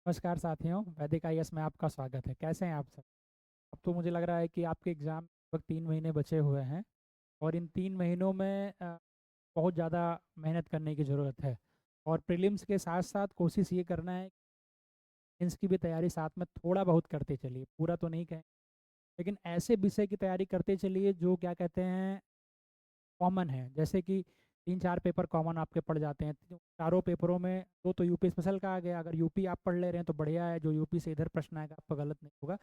नमस्कार साथियों, वैदिक आईएएस में आपका स्वागत है। कैसे हैं आप सब? अब तो मुझे लग रहा है कि आपके एग्ज़ाम लगभग 3 महीने बचे हुए हैं और इन 3 महीनों में बहुत ज़्यादा मेहनत करने की ज़रूरत है। और प्रीलिम्स के साथ साथ कोशिश ये करना है, मेंस की भी तैयारी साथ में थोड़ा बहुत करते चलिए, पूरा तो नहीं कहें, लेकिन ऐसे विषय की तैयारी करते चलिए जो क्या कहते हैं कॉमन है। जैसे कि 3-4 पेपर कॉमन आपके पड़ जाते हैं, चारों पेपरों में दो तो यूपी स्पेशल का आ गया। अगर यूपी आप पढ़ ले रहे हैं तो बढ़िया है, जो यूपी से इधर प्रश्न आएगा आपका गलत नहीं होगा।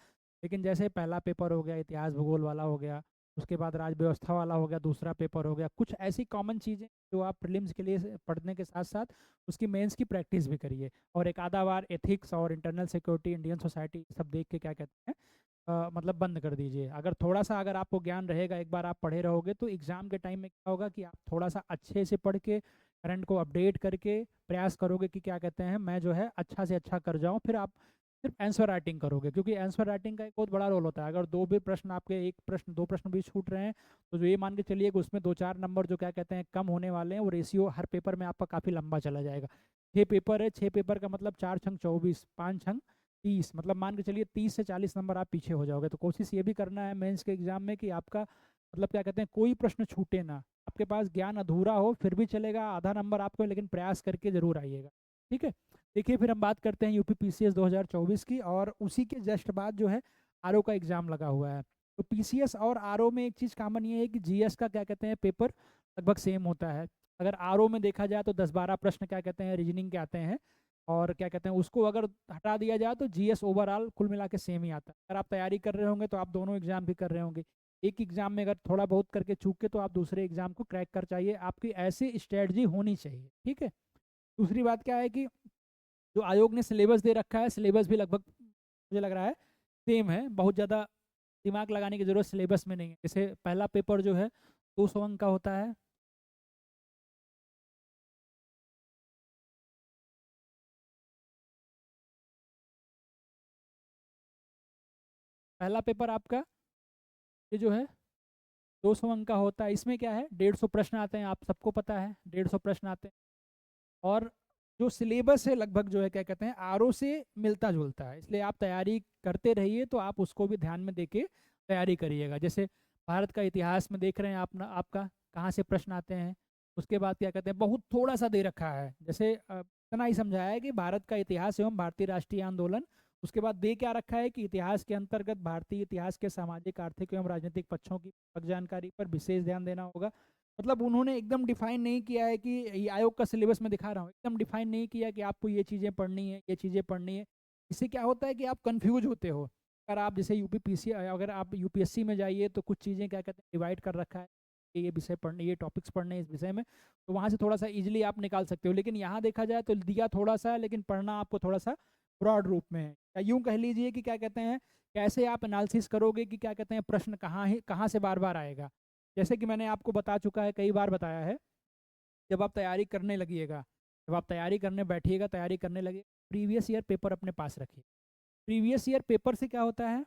लेकिन जैसे पहला पेपर हो गया इतिहास भूगोल वाला हो गया, उसके बाद राज्य व्यवस्था वाला हो गया, दूसरा पेपर हो गया, कुछ ऐसी कॉमन चीज़ें जो आप प्रीलिम्स के लिए पढ़ने के साथ साथ उसकी मेंस की प्रैक्टिस भी करिए। और एक आधा बार एथिक्स और इंटरनल सिक्योरिटी, इंडियन सोसाइटी सब देख के क्या कहते हैं मतलब बंद कर दीजिए। अगर थोड़ा सा अगर आपको ज्ञान रहेगा, एक बार आप पढ़े रहोगे, तो एग्ज़ाम के टाइम में क्या होगा कि आप थोड़ा सा अच्छे से पढ़ के करंट को अपडेट करके प्रयास करोगे कि क्या कहते हैं मैं जो है अच्छा से अच्छा कर जाऊं। फिर आप सिर्फ आंसर राइटिंग करोगे, क्योंकि आंसर राइटिंग का एक बहुत बड़ा रोल होता है। अगर दो भी प्रश्न आपके, एक प्रश्न दो प्रश्न भी छूट रहे हैं, तो जो ये मान के चलिए कि उसमें 2-4 नंबर जो क्या कहते हैं कम होने वाले हैं, वो रेशियो हर पेपर में आपका काफ़ी लंबा चला जाएगा। 6 पेपर है, 6 पेपर का मतलब 4 छंग 24, 5 छंग 30, मतलब मान के चलिए 30 से 40 नंबर आप पीछे हो जाओगे। तो कोशिश ये भी करना है मेंस के एग्जाम में कि आपका मतलब क्या कहते हैं कोई प्रश्न छूटे ना। आपके पास ज्ञान अधूरा हो फिर भी चलेगा, आधा नंबर आपको, लेकिन प्रयास करके जरूर आइएगा। ठीक है। देखिए, फिर हम बात करते हैं यूपी पीसीएस 2024 की, और उसी के जस्ट बाद जो है आरओ का एग्जाम लगा हुआ है। तो पीसीएस और आरओ में एक चीज़ कॉमन ये है कि जीएस का क्या कहते हैं पेपर लगभग सेम होता है। अगर आरओ में देखा जाए तो 10-12 प्रश्न क्या कहते हैं रीजनिंग के आते हैं, और क्या कहते हैं उसको अगर हटा दिया जाए तो जीएस ओवरऑल कुल मिला के सेम ही आता है। अगर आप तैयारी कर रहे होंगे तो आप दोनों एग्जाम भी कर रहे होंगे। एक एग्जाम में अगर थोड़ा बहुत करके चूके तो आप दूसरे एग्जाम को क्रैक कर चाहिए, आपकी ऐसी स्ट्रेटजी होनी चाहिए। ठीक है। दूसरी बात क्या है कि जो आयोग ने सिलेबस दे रखा है, सिलेबस भी लगभग मुझे लग रहा है सेम है। बहुत ज़्यादा दिमाग लगाने की जरूरत सिलेबस में नहीं है। जैसे पहला पेपर जो है 200 अंक का होता है। पहला पेपर आपका ये जो है 200 अंक का होता है। इसमें क्या है 150 प्रश्न आते हैं, आप सबको पता है 150 प्रश्न आते हैं। और जो सिलेबस है लगभग जो है क्या कहते हैं आरओ से मिलता जुलता है, इसलिए आप तैयारी करते रहिए। तो आप उसको भी ध्यान में देके तैयारी करिएगा। जैसे भारत का इतिहास में देख रहे हैं आप ना, आपका कहाँ से प्रश्न आते हैं। उसके बाद क्या कहते हैं बहुत थोड़ा सा दे रखा है, जैसे इतना ही समझाया है कि भारत का इतिहास एवं भारतीय राष्ट्रीय आंदोलन। उसके बाद दे क्या रखा है कि इतिहास के अंतर्गत भारतीय इतिहास के सामाजिक, आर्थिक एवं राजनीतिक पक्षों की जानकारी पर विशेष ध्यान देना होगा। मतलब उन्होंने एकदम डिफाइन नहीं किया है कि ये आयोग का सिलेबस में दिखा रहा हूँ, एकदम डिफाइन नहीं किया कि आपको ये चीज़ें पढ़नी है, ये चीज़ें पढ़नी है। इससे क्या होता है कि आप कंफ्यूज होते हो। अगर आप जैसे यूपीपीसी, अगर आप यूपीएससी में जाइए तो कुछ चीज़ें क्या कहते हैं डिवाइड कर रखा है कि ये विषय पढ़ने, ये टॉपिक्स पढ़ने हैं इस विषय में, तो वहाँ से थोड़ा सा इजिली आप निकाल सकते हो। लेकिन यहाँ देखा जाए तो दिया थोड़ा सा है, लेकिन पढ़ना आपको थोड़ा सा ब्रॉड रूप में है, या यूँ कह लीजिए कि क्या कहते हैं कैसे आप एनालिसिस करोगे कि क्या कहते हैं प्रश्न कहाँ से बार बार आएगा। जैसे कि मैंने आपको बता चुका है, कई बार बताया है, जब आप तैयारी करने लगिएगा, जब आप तैयारी करने बैठिएगा, तैयारी करने लगे, प्रीवियस ईयर पेपर अपने पास रखिए। प्रीवियस ईयर पेपर से क्या होता है,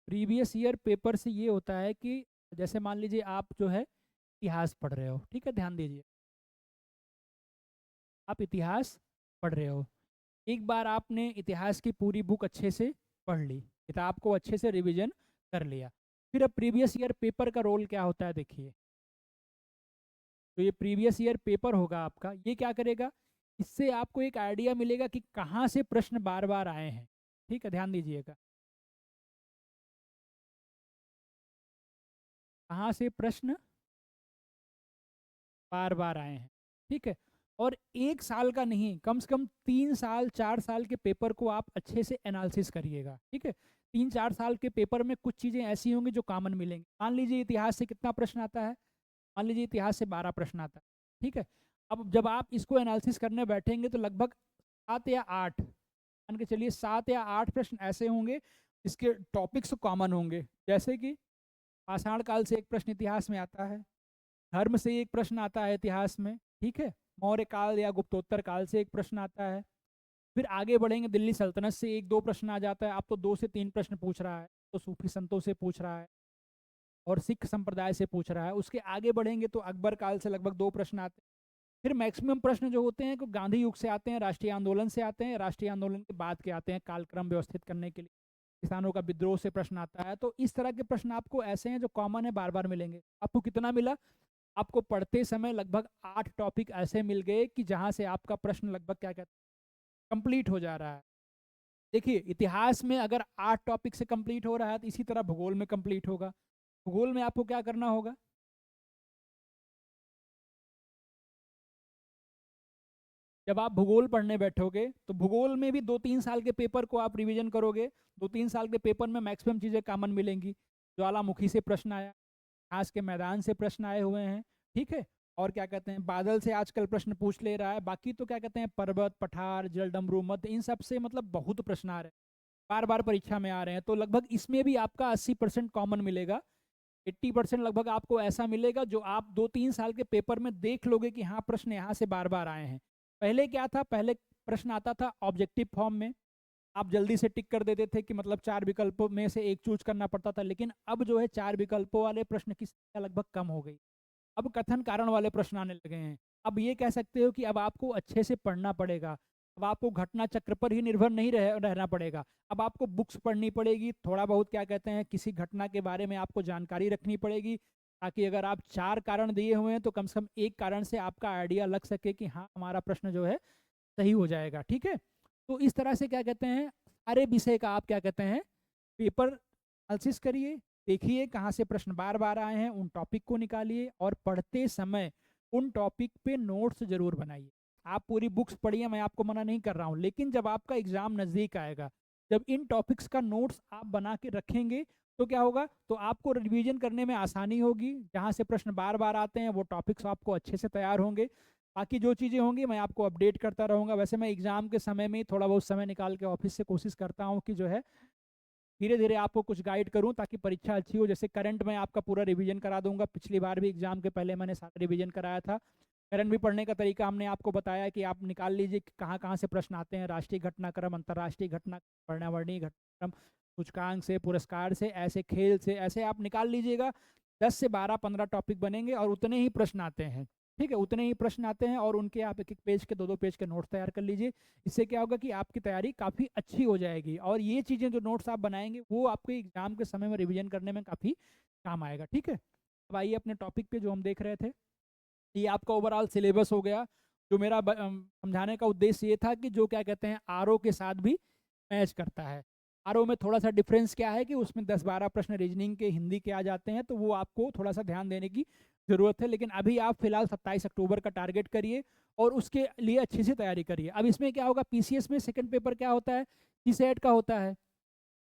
प्रीवियस ईयर पेपर से ये होता है कि जैसे मान लीजिए आप जो है इतिहास पढ़ रहे हो, ठीक है, ध्यान दीजिए, आप इतिहास पढ़ रहे हो, एक बार आपने इतिहास की पूरी बुक अच्छे से पढ़ ली, किताब को अच्छे से रिवीजन कर लिया। फिर अब प्रीवियस ईयर पेपर का रोल क्या होता है देखिए। तो ये प्रीवियस ईयर पेपर होगा आपका, ये क्या करेगा, इससे आपको एक आइडिया मिलेगा कि कहाँ से प्रश्न बार बार आए हैं। ठीक है, ध्यान दीजिएगा, कहाँ से प्रश्न बार बार आए हैं। ठीक है। और एक साल का नहीं, कम से कम 3 साल 4 साल के पेपर को आप अच्छे से एनालिसिस करिएगा। ठीक है। 3-4 साल के पेपर में कुछ चीज़ें ऐसी होंगी जो कॉमन मिलेंगी। मान लीजिए इतिहास से कितना प्रश्न आता है, मान लीजिए इतिहास से 12 प्रश्न आता है। ठीक है। अब जब आप इसको एनालिसिस करने बैठेंगे तो लगभग 7 या 8, मान के चलिए 7 या 8 प्रश्न ऐसे होंगे इसके टॉपिक्स कॉमन होंगे। जैसे कि पाषाण काल से एक प्रश्न इतिहास में आता है, धर्म से एक प्रश्न आता है इतिहास में, ठीक है, मौर्य काल या गुप्तोत्तर काल से एक प्रश्न आता है, फिर आगे बढ़ेंगे, दिल्ली सल्तनत से 1-2 प्रश्न आ जाता है, अब तो 2 से 3 प्रश्न पूछ रहा है, तो सूफी संतों से पूछ रहा है और सिख संप्रदाय से पूछ रहा है। उसके आगे बढ़ेंगे तो अकबर काल से लगभग 2 प्रश्न आते हैं। फिर मैक्सिमम प्रश्न जो होते हैं, गांधी युग से आते हैं, राष्ट्रीय आंदोलन से आते हैं, राष्ट्रीय आंदोलन के बाद के आते हैं कालक्रम व्यवस्थित करने के लिए, किसानों का विद्रोह से प्रश्न आता है। तो इस तरह के प्रश्न आपको ऐसे हैं जो कॉमन है, बार बार मिलेंगे। आपको कितना मिला? आपको पढ़ते समय लगभग 8 टॉपिक ऐसे मिल गए कि जहां से आपका प्रश्न लगभग क्या कहते हैं, कंप्लीट हो जा रहा है। देखिए, इतिहास में अगर 8 टॉपिक से कंप्लीट हो रहा है तो इसी तरह भूगोल में कंप्लीट होगा। भूगोल में आपको क्या करना होगा? जब आप भूगोल पढ़ने बैठोगे तो भूगोल में भी 2-3 साल के पेपर को आप रिवीजन करोगे। 2-3 साल के पेपर में मैक्सिमम चीज़ें कॉमन मिलेंगी। ज्वालामुखी से प्रश्न आया, घास के मैदान से प्रश्न आए हुए हैं, ठीक है। और क्या कहते हैं, बादल से आजकल प्रश्न पूछ ले रहा है। बाकी तो क्या कहते हैं, पर्वत, पठार, जलडमरू, मध्य, इन सब से मतलब बहुत प्रश्न आ रहे हैं, बार बार परीक्षा में आ रहे हैं। तो लगभग इसमें भी आपका 80% कॉमन मिलेगा। 80% लगभग आपको ऐसा मिलेगा जो आप 2-3 साल के पेपर में देख लोगे कि हाँ, प्रश्न यहाँ से बार बार आए हैं। पहले क्या था, पहले प्रश्न आता था ऑब्जेक्टिव फॉर्म में, आप जल्दी से टिक कर देते थे कि मतलब 4 विकल्पों में से एक चूज करना पड़ता था। लेकिन अब जो है 4 विकल्पों वाले प्रश्न की संख्या लगभग कम हो गई। अब कथन कारण वाले प्रश्न आने लगे हैं। अब ये कह सकते हो कि अब आपको अच्छे से पढ़ना पड़ेगा। अब आपको घटना चक्र पर ही निर्भर नहीं रहना पड़ेगा। अब आपको बुक्स पढ़नी पड़ेगी, थोड़ा बहुत क्या कहते हैं किसी घटना के बारे में आपको जानकारी रखनी पड़ेगी, ताकि अगर आप 4 कारण दिए हुए हैं तो कम से कम एक कारण से आपका आइडिया लग सके कि हाँ, हमारा प्रश्न जो है सही हो जाएगा, ठीक है। तो इस तरह से क्या कहते हैं, सारे विषय का आप क्या कहते हैं पेपर एनालिसिस करिए, देखिए कहाँ से प्रश्न बार बार आए हैं, उन टॉपिक को निकालिए और पढ़ते समय उन टॉपिक पे नोट्स जरूर बनाइए। आप पूरी बुक्स पढ़िए, मैं आपको मना नहीं कर रहा हूँ, लेकिन जब आपका एग्जाम नज़दीक आएगा, जब इन टॉपिक्स का नोट्स आप बना के रखेंगे तो क्या होगा, तो आपको रिवीजन करने में आसानी होगी। जहाँ से प्रश्न बार बार आते हैं वो टॉपिक्स आपको अच्छे से तैयार होंगे। बाकी जो चीज़ें होंगी मैं आपको अपडेट करता रहूँगा। वैसे मैं एग्जाम के समय में थोड़ा बहुत समय निकाल के ऑफिस से कोशिश करता हूँ कि जो है धीरे धीरे आपको कुछ गाइड करूं ताकि परीक्षा अच्छी हो। जैसे करंट में आपका पूरा रिवीजन करा दूंगा, पिछली बार भी एग्जाम के पहले मैंने सारा रिवीजन कराया था। करंट भी पढ़ने का तरीका हमने आपको बताया कि आप निकाल लीजिए कि कहाँ कहाँ से प्रश्न आते हैं, राष्ट्रीय घटनाक्रम, अंतर्राष्ट्रीय घटना, पर्यावरणीय घटनाक्रम, सूचकांक से, पुरस्कार से, ऐसे खेल से, ऐसे आप निकाल लीजिएगा। 10 से 12-15 टॉपिक बनेंगे और उतने ही प्रश्न आते हैं, ठीक है, उतने ही प्रश्न आते हैं। और उनके आप 1-1 पेज के 2-2 पेज के नोट्स तैयार कर लीजिए। इससे क्या होगा कि आपकी तैयारी काफ़ी अच्छी हो जाएगी और ये चीज़ें जो नोट्स आप बनाएंगे वो आपको एग्जाम के समय में रिवीजन करने में काफ़ी काम आएगा, ठीक है। अब आइए अपने टॉपिक पे जो हम देख रहे थे, ये आपका ओवरऑल सिलेबस हो गया। जो मेरा समझाने का उद्देश्य ये था कि जो क्या कहते हैं आरओ के साथ भी मैच करता है। आरओ में थोड़ा सा डिफरेंस क्या है कि उसमें 10-12 प्रश्न रीजनिंग के, हिंदी के आ जाते हैं, तो वो आपको थोड़ा सा ध्यान देने की ज़रूरत है। लेकिन अभी आप फिलहाल 27 अक्टूबर का टारगेट करिए और उसके लिए अच्छे से तैयारी करिए। अब इसमें क्या होगा, पीसीएस में सेकंड पेपर क्या होता है, सीसेट का होता है।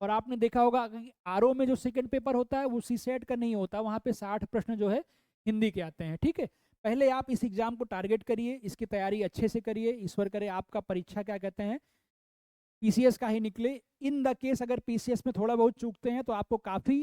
और आपने देखा होगा कि आरओ में जो सेकंड पेपर होता है वो सीसेट का नहीं होता, वहाँ पे 60 प्रश्न जो है हिंदी के आते हैं, ठीक है। पहले आप इस एग्जाम को टारगेट करिए, इसकी तैयारी अच्छे से करिए। ईश्वर करे आपका परीक्षा क्या कहते हैं पीसीएस का ही निकले। इन द केस अगर पीसीएस में थोड़ा बहुत चूकते हैं तो आपको काफ़ी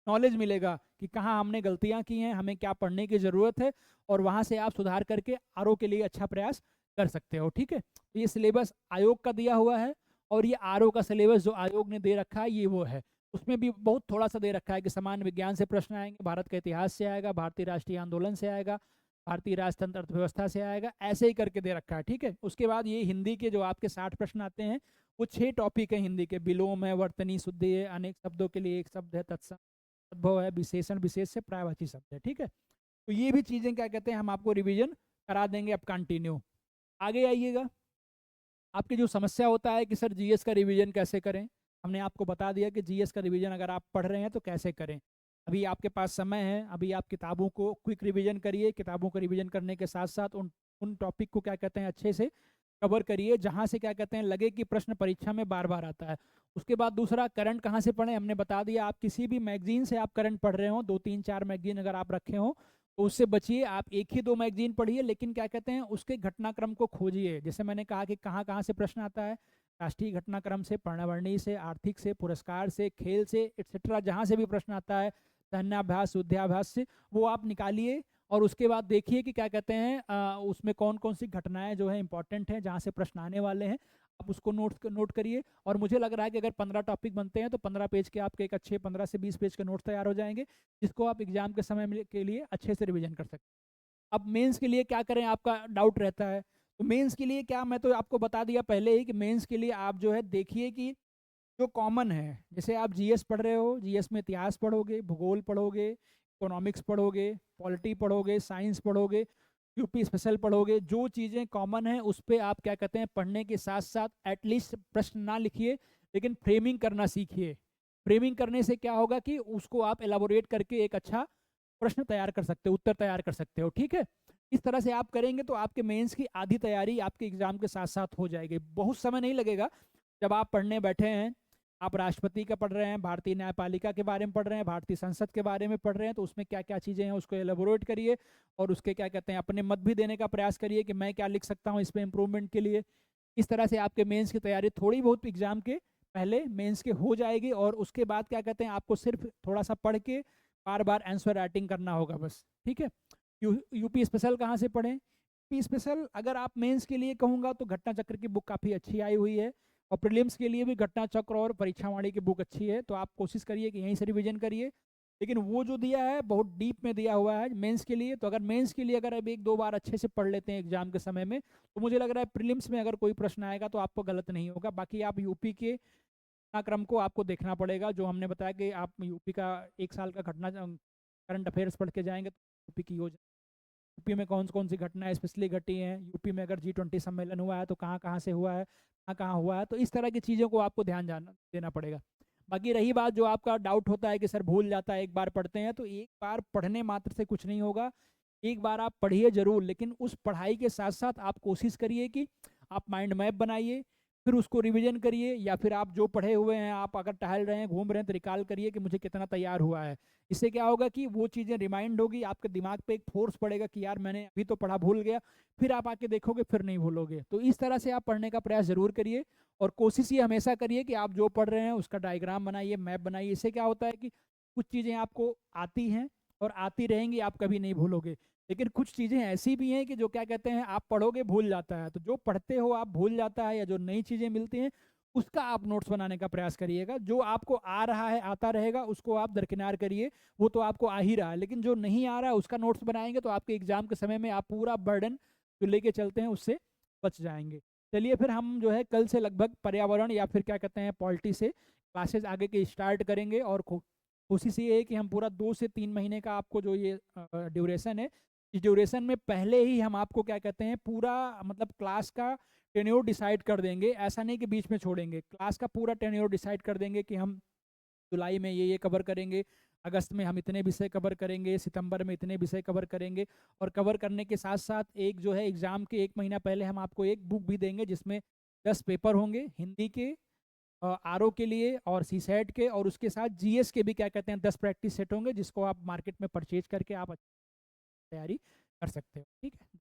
नॉलेज मिलेगा कि कहाँ हमने गलतियाँ की हैं, हमें क्या पढ़ने की ज़रूरत है, और वहाँ से आप सुधार करके आरओ के लिए अच्छा प्रयास कर सकते हो, ठीक है। तो ये सिलेबस आयोग का दिया हुआ है और ये आरओ का सिलेबस जो आयोग ने दे रखा है ये वो है। उसमें भी बहुत थोड़ा सा दे रखा है कि सामान्य विज्ञान से प्रश्न आएंगे, भारत के इतिहास से आएगा, भारतीय राष्ट्रीय आंदोलन से आएगा, भारतीय राजतंत्र अर्थव्यवस्था से आएगा, ऐसे ही करके दे रखा है, ठीक है। उसके बाद ये हिंदी के जो आपके 60 प्रश्न आते हैं वो 6 टॉपिक है हिंदी के, विलोम है, वर्तनी, शुद्धि है, अनेक शब्दों के लिए एक शब्द है, तत्सम, तद्भव है, विशेषण विशेष से प्रायवाची शब्द है, ठीक है। तो ये भी चीजें क्या कहते हैं हम आपको रिवीजन करा देंगे। अब कंटिन्यू आगे आइएगा। आपकी जो समस्या होता है कि सर जीएस का रिवीजन कैसे करें, हमने आपको बता दिया कि जीएस का रिवीजन अगर आप पढ़ रहे हैं तो कैसे करें। अभी आपके पास समय है, अभी आप किताबों को क्विक रिवीजन करिए। किताबों को रिवीजन करने के साथ साथ उन उन टॉपिक को क्या कहते हैं अच्छे से कवर करिए जहाँ से क्या कहते हैं लगे कि प्रश्न परीक्षा में बार बार आता है। उसके बाद दूसरा, करंट कहाँ से पढ़ें, हमने बता दिया। आप किसी भी मैगजीन से आप करंट पढ़ रहे हो, 2-3-4 मैगजीन अगर आप रखे हो तो उससे बचिए। आप एक ही 2 मैगजीन पढ़िए, लेकिन क्या कहते हैं उसके घटनाक्रम को खोजिए। जैसे मैंने कहा कि कहाँ कहाँ से प्रश्न आता है, राष्ट्रीय घटनाक्रम से, पर्यावरणीय से, आर्थिक से, पुरस्कार से, खेल से, एक्सेट्रा, जहाँ से भी प्रश्न आता है, सैन्याभ्यास, युद्धाभ्यास से, वो आप निकालिए। और उसके बाद देखिए कि क्या कहते हैं उसमें कौन कौन सी घटनाएं जो है इंपॉर्टेंट हैं, जहाँ से प्रश्न आने वाले हैं, आप उसको नोट करिए। और मुझे लग रहा है कि अगर 15 टॉपिक बनते हैं तो 15 पेज के आपके एक अच्छे 15 से 20 पेज के नोट्स तैयार हो जाएंगे, जिसको आप एग्जाम के समय के लिए अच्छे से रिवीजन कर सकते हैं। अब मेंस के लिए क्या करें, आपका डाउट रहता है। तो मेंस के लिए क्या, मैं तो आपको बता दिया पहले ही कि मेंस के लिए आप जो है देखिए कि जो कॉमन है, जैसे आप जीएस पढ़ रहे हो, जीएस में इतिहास पढ़ोगे, भूगोल पढ़ोगे, इकोनॉमिक्स पढ़ोगे, पॉलिटी पढ़ोगे, साइंस पढ़ोगे, यूपी स्पेशल पढ़ोगे, जो चीज़ें कॉमन है उस पर आप क्या कहते हैं पढ़ने के साथ साथ एटलीस्ट प्रश्न ना लिखिए, लेकिन फ्रेमिंग करना सीखिए। फ्रेमिंग करने से क्या होगा कि उसको आप एलाबोरेट करके एक अच्छा प्रश्न तैयार कर सकते हो, उत्तर तैयार कर सकते हो। ठीक है, इस तरह से आप करेंगे तो आपके मेंस की आधी तैयारी आपके एग्जाम के साथ साथ हो जाएगी, बहुत समय नहीं लगेगा। जब आप पढ़ने बैठे हैं, आप राष्ट्रपति का पढ़ रहे हैं, भारतीय न्यायपालिका के बारे में पढ़ रहे हैं, भारतीय संसद के बारे में पढ़ रहे हैं, तो उसमें क्या क्या चीज़ें हैं उसको एलेबोरेट करिए और उसके क्या कहते हैं अपने मत भी देने का प्रयास करिए कि मैं क्या लिख सकता हूँ इस पर इम्प्रूवमेंट के लिए। इस तरह से आपके मेंस की तैयारी थोड़ी बहुत एग्जाम के पहले मेंस के हो जाएगी, और उसके बाद क्या कहते हैं आपको सिर्फ थोड़ा सा पढ़ के बार बार आंसर राइटिंग करना होगा बस। ठीक है, यूपी स्पेशल कहाँ से पढ़ें? यूपी स्पेशल अगर आप मेंस के लिए कहूँगा तो घटना चक्र की बुक काफ़ी अच्छी आई हुई है, और प्रीलिम्स के लिए भी घटना चक्र और परीक्षावाणी की बुक अच्छी है, तो आप कोशिश करिए कि यहीं से रिवीजन करिए। लेकिन वो जो दिया है बहुत डीप में दिया हुआ है मेंस के लिए, तो अगर मेंस के लिए अगर अब एक दो बार अच्छे से पढ़ लेते हैं एग्जाम के समय में, तो मुझे लग रहा है प्रीलिम्स में अगर कोई प्रश्न आएगा तो आपको गलत नहीं होगा। बाकी आप यूपी के घटनाक्रम को आपको देखना पड़ेगा, जो हमने बताया कि आप यूपी का 1 साल का घटना करंट अफेयर्स पढ़ के जाएंगे तो यूपी की योजना, यूपी में कौन कौन सी घटनाएं स्पेशली घटी हैं, यूपी में अगर G20 सम्मेलन हुआ है तो कहाँ कहाँ से हुआ है, कहाँ कहाँ हुआ है, तो इस तरह की चीज़ों को आपको ध्यान देना पड़ेगा। बाकी रही बात जो आपका डाउट होता है कि सर भूल जाता है एक बार पढ़ते हैं, तो एक बार पढ़ने मात्र से कुछ नहीं होगा। एक बार आप पढ़िए जरूर, लेकिन उस पढ़ाई के साथ साथ आप कोशिश करिए कि आप माइंड मैप बनाइए, फिर उसको रिवीजन करिए, या फिर आप जो पढ़े हुए हैं आप अगर टहल रहे हैं घूम रहे हैं तो रिकॉल करिए कि मुझे कितना तैयार हुआ है। इससे क्या होगा कि वो चीज़ें रिमाइंड होगी, आपके दिमाग पे एक फोर्स पड़ेगा कि यार मैंने अभी तो पढ़ा भूल गया, फिर आप आके देखोगे फिर नहीं भूलोगे। तो इस तरह से आप पढ़ने का प्रयास जरूर करिए, और कोशिश ये हमेशा करिए कि आप जो पढ़ रहे हैं उसका डायग्राम बनाइए, मैप बनाइए। इससे क्या होता है कि कुछ चीज़ें आपको आती हैं और आती रहेंगी, आप कभी नहीं भूलोगे। लेकिन कुछ चीज़ें ऐसी भी हैं कि जो क्या कहते हैं आप पढ़ोगे भूल जाता है, तो जो पढ़ते हो आप भूल जाता है, या जो नई चीज़ें मिलती हैं उसका आप नोट्स बनाने का प्रयास करिएगा। जो आपको आ रहा है आता रहेगा उसको आप दरकिनार करिए, वो तो आपको आ ही रहा है, लेकिन जो नहीं आ रहा है उसका नोट्स बनाएंगे तो आपके एग्जाम के समय में आप पूरा बर्डन जो लेके चलते हैं उससे बच जाएंगे। चलिए फिर हम जो है कल से लगभग पर्यावरण या फिर क्या कहते हैं पॉलिटी से क्लासेस आगे के स्टार्ट करेंगे, और कोशिश ये है कि हम पूरा 2 से 3 महीने का आपको जो ये ड्यूरेशन है, इस ड्यूरेशन में पहले ही हम आपको क्या कहते हैं पूरा मतलब क्लास का टेन्योर डिसाइड कर देंगे। ऐसा नहीं कि बीच में छोड़ेंगे, क्लास का पूरा टेन्योर डिसाइड कर देंगे कि हम जुलाई में ये कवर करेंगे, अगस्त में हम इतने विषय कवर करेंगे, सितंबर में इतने विषय कवर करेंगे। और कवर करने के साथ साथ एक जो है एग्ज़ाम के 1 महीना पहले हम आपको एक बुक भी देंगे जिसमें 10 पेपर होंगे हिंदी के, आरओ के लिए और सी सेट के, और उसके साथ जीएस के भी क्या कहते हैं 10 प्रैक्टिस सेट होंगे, जिसको आप मार्केट में परचेज करके आप अच्छी तैयारी कर सकते हो। ठीक है।